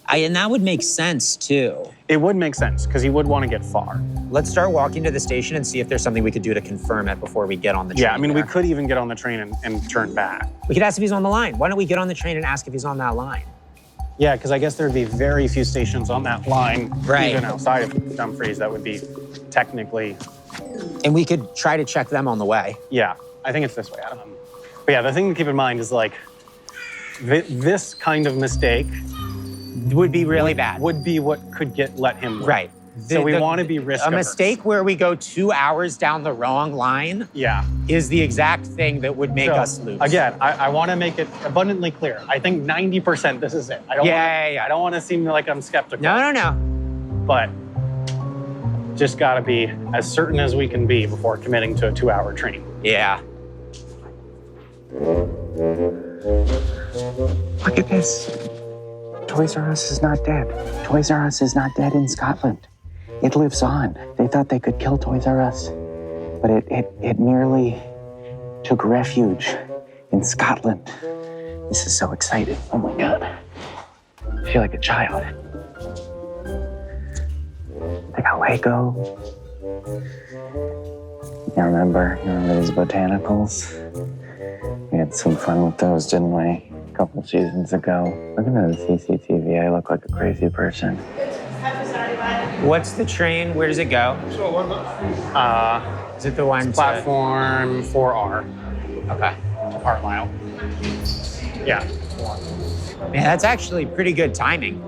And that would make sense, too. It would make sense, because he would want to get far. Let's start walking to the station and see if there's something we could do to confirm it before we get on the train. Yeah, I mean, there. we could even get on the train and turn back. We could ask if he's on the line. Why don't we get on the train and ask if he's on that line? Yeah, because I guess there'd be very few stations on that line, Right. even outside of Dumfries, that would be technically... And we could try to check them on the way. Yeah, I think it's this way, Adam. But yeah, the thing to keep in mind is like, this kind of mistake Would be really bad. would be what could let him win. Right. So we want to be risk A averse. mistake where we go 2 hours down the wrong line Yeah. is the exact thing that would make So, us lose. Again, I want to make it abundantly clear. I think 90% this is it. I don't want to seem like I'm skeptical. No. But just got to be as certain as we can be before committing to a 2-hour train. Yeah. Look at this. Toys R Us is not dead. Toys R Us is not dead in Scotland. It lives on. They thought they could kill Toys R Us, but it merely took refuge in Scotland. This is so exciting. Oh my God. I feel like a child. They got Lego. You remember these botanicals? We had some fun with those, didn't we? A couple seasons ago. Looking at the CCTV, I look like a crazy person. What's the train? Where does it go? Is it the one Platform 4R, Okay. to Carlisle. Yeah. Man, that's actually pretty good timing.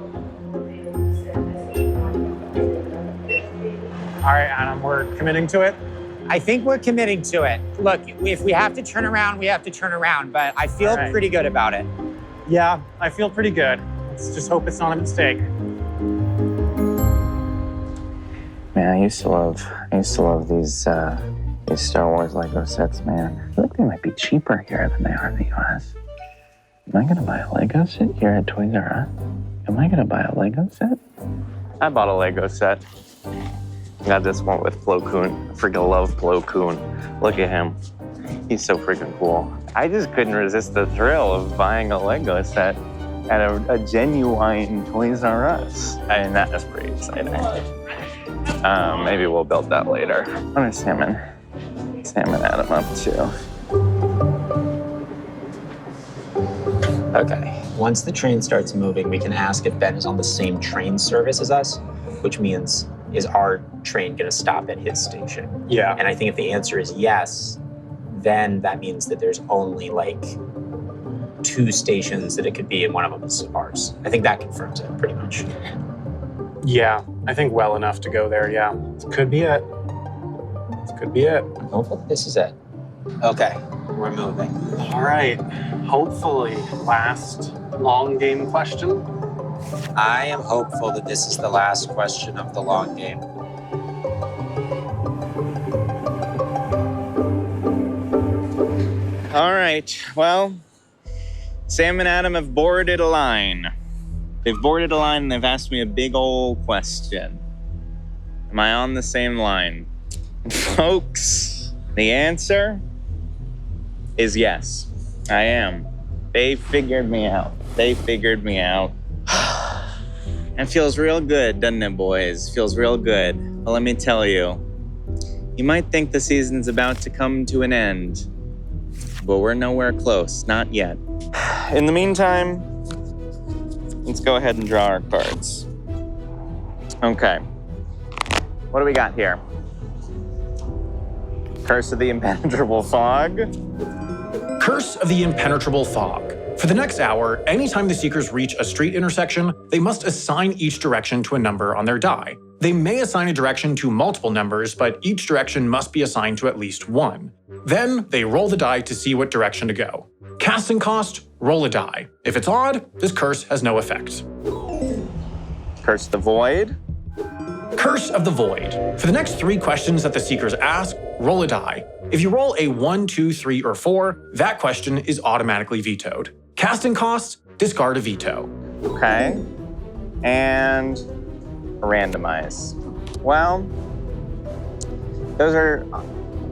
All right, Adam, we're committing to it. I think we're committing to it. Look, if we have to turn around, we have to turn around, but I feel All right. pretty good about it. Yeah, I feel pretty good. Let's just hope it's not a mistake. Man, I used to love these Star Wars Lego sets, man. I feel like they might be cheaper here than they are in the US. Am I gonna buy a Lego set here at Toys R Us? Am I gonna buy a Lego set? I bought a Lego set. Got this one with Plo Koon. I freaking love Plo Koon. Look at him. He's so freaking cool. I just couldn't resist the thrill of buying a Lego set at a genuine Toys R Us. I mean, that is pretty exciting. Maybe we'll build that later. What is Sam and Adam up to? Okay. Once the train starts moving, we can ask if Ben is on the same train service as us, which means, is our train going to stop at his station? Yeah. And I think if the answer is yes, then that means that there's only like 2 stations that it could be, and one of them is ours. I think that confirms it pretty much. Yeah, I think well enough to go there, yeah. This could be it. This could be it. Hopefully this is it. Okay, we're moving. All right, hopefully last long game question. I am hopeful that this is the last question of the long game. All right, well, Sam and Adam have boarded a line. They've boarded a line and they've asked me a big old question. Am I on the same line? Folks, the answer is yes, I am. They figured me out. They figured me out. It feels real good, doesn't it, boys? Feels real good. But let me tell you, you might think the season's about to come to an end, but we're nowhere close, not yet. In the meantime, let's go ahead and draw our cards. Okay. What do we got here? Curse of the Impenetrable Fog. Curse of the Impenetrable Fog. For the next hour, anytime the Seekers reach a street intersection, they must assign each direction to a number on their die. They may assign a direction to multiple numbers, but each direction must be assigned to at least one. Then, they roll the die to see what direction to go. Casting cost, roll a die. If it's odd, this curse has no effect. Curse of the Void. Curse of the Void. For the next 3 questions that the Seekers ask, roll a die. If you roll a 1, 2, 3, or 4, that question is automatically vetoed. Casting cost, discard a veto. Okay. And randomize. Well, those are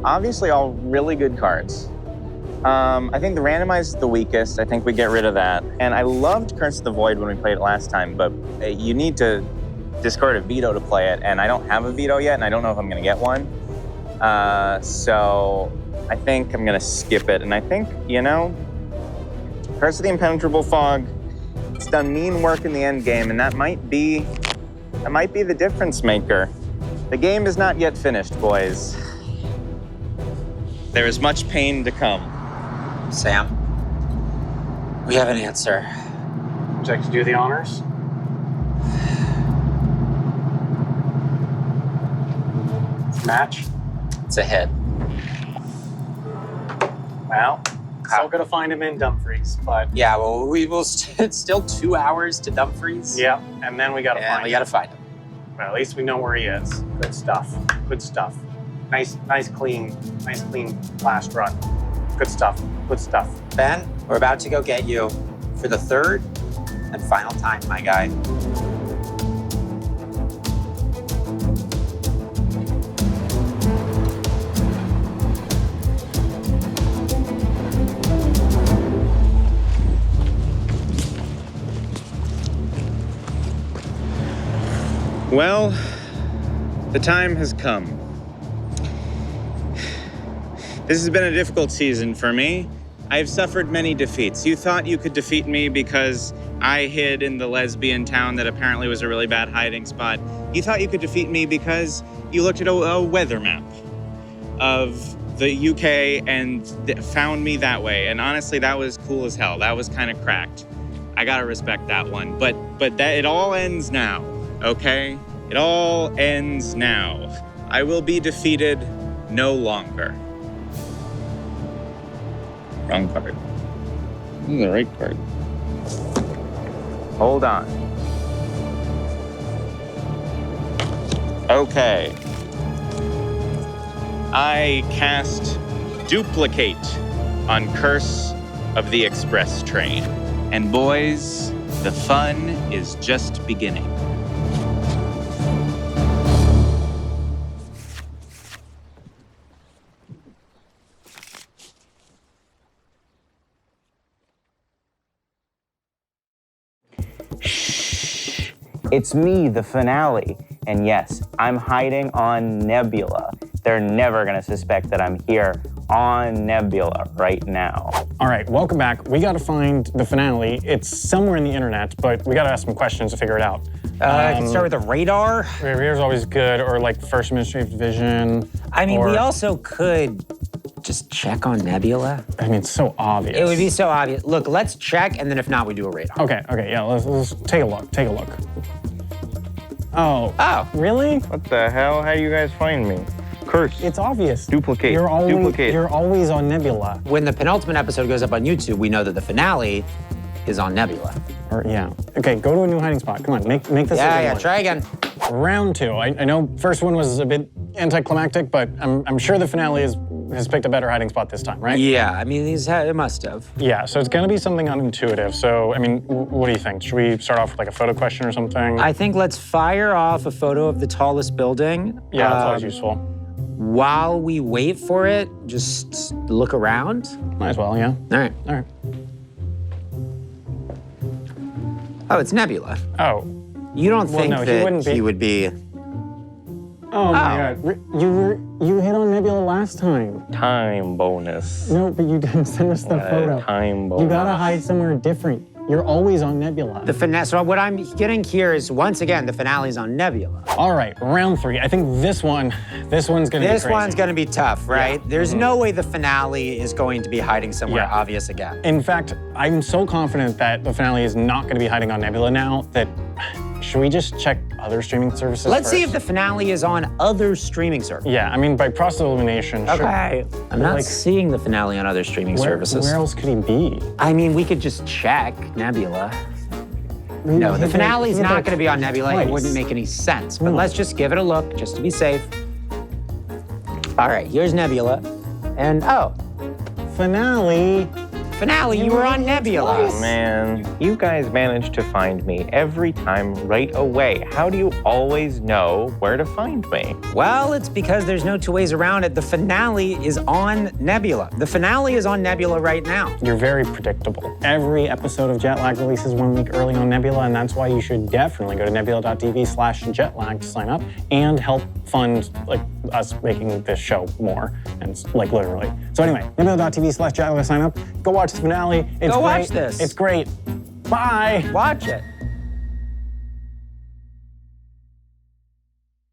obviously all really good cards. I think the randomize is the weakest. I think we get rid of that. And I loved Curse of the Void when we played it last time, but you need to discard a veto to play it, and I don't have a veto yet, and I don't know if I'm gonna get one. So I think I'm gonna skip it. And I think, Curse of the Impenetrable Fog, it's done mean work in the end game, and that might be the difference maker. The game is not yet finished, boys. There is much pain to come. Sam, we have an answer. Would you like to do the honors? Match? It's a hit. Well, still gonna find him in Dumfries, but Yeah, well, we will. It's still 2 hours to Dumfries. yeah, and then we gotta And find we him. gotta find him. Well, at least we know where he is. Good stuff. Good stuff. Nice clean last run. Good stuff. Good stuff. Ben, we're about to go get you for the 3rd and final time, my guy. Well, the time has come. This has been a difficult season for me. I've suffered many defeats. You thought you could defeat me because I hid in the lesbian town that apparently was a really bad hiding spot. You thought you could defeat me because you looked at a weather map of the UK and found me that way. And honestly, that was cool as hell. That was kind of cracked. I gotta respect that one. But that it all ends now, okay? It all ends now. I will be defeated no longer. Wrong card. This is the right card. Hold on. Okay. I cast Duplicate on Curse of the Express Train. And boys, the fun is just beginning. It's me, the finale. And yes, I'm hiding on Nebula. They're never gonna suspect that I'm here on Nebula right now. All right, welcome back. We gotta find the finale. It's somewhere in the internet, but we gotta ask some questions to figure it out. I can start with the radar. Radar's always good, or like First Administrative Division. I mean, or, we also could just check on Nebula. I mean, it's so obvious. It would be so obvious. Look, let's check, and then if not, we do a radar. Okay, yeah, let's take a look. Take a look. Oh. Oh. Really? What the hell? How do you guys find me? Curse. It's obvious. Duplicate. You're always, Duplicate. You're always on Nebula. When the penultimate episode goes up on YouTube, we know that the finale is on Nebula. Or yeah. Okay, go to a new hiding spot. Come on, make this. Yeah, try again. Round 2. I know first one was a bit anticlimactic, but I'm sure the finale has picked a better hiding spot this time, right? Yeah, I mean, it must have. Yeah, so it's gonna be something unintuitive. So, I mean, what do you think? Should we start off with like a photo question or something? I think let's fire off a photo of the tallest building. Yeah, that's always useful. While we wait for it, just look around. Might as well, yeah. All right. All right. Oh, it's Nebula. Oh. You don't think no, that he would be... Oh my God. You hit on Nebula last time. Time bonus. No, but you didn't send us the photo. Time bonus. You gotta hide somewhere different. You're always on Nebula. So what I'm getting here is, once again, the finale's on Nebula. All right, round 3. I think this one's gonna be crazy. This one's gonna be tough, right? Yeah. There's no way the finale is going to be hiding somewhere obvious again. In fact, I'm so confident that the finale is not gonna be hiding on Nebula now that, should we just check other streaming services Let's see if first? the finale is on other streaming services. Yeah, I mean, by process of elimination, sure. Okay. I'm not Like, seeing the finale on other streaming services. Where else could he be? I mean, we could just check Nebula. No, the finale's not going to be on Nebula. It wouldn't make any sense. But let's just give it a look, just to be safe. All right, here's Nebula. And, Finale. finale, you were on Nebula. Oh, man, you guys managed to find me every time right away. How do you always know where to find me? Well, it's because there's no two ways around it. The finale is on Nebula. The finale is on Nebula right now. You're very predictable. Every episode of Jetlag releases 1 week early on Nebula, and that's why you should definitely go to nebula.tv/jetlag to sign up and help fund us making this show more, and literally. So anyway, nebula.tv/jetlag to sign up. Go watch the finale. It's Go great. watch this. It's great. Bye. Watch it.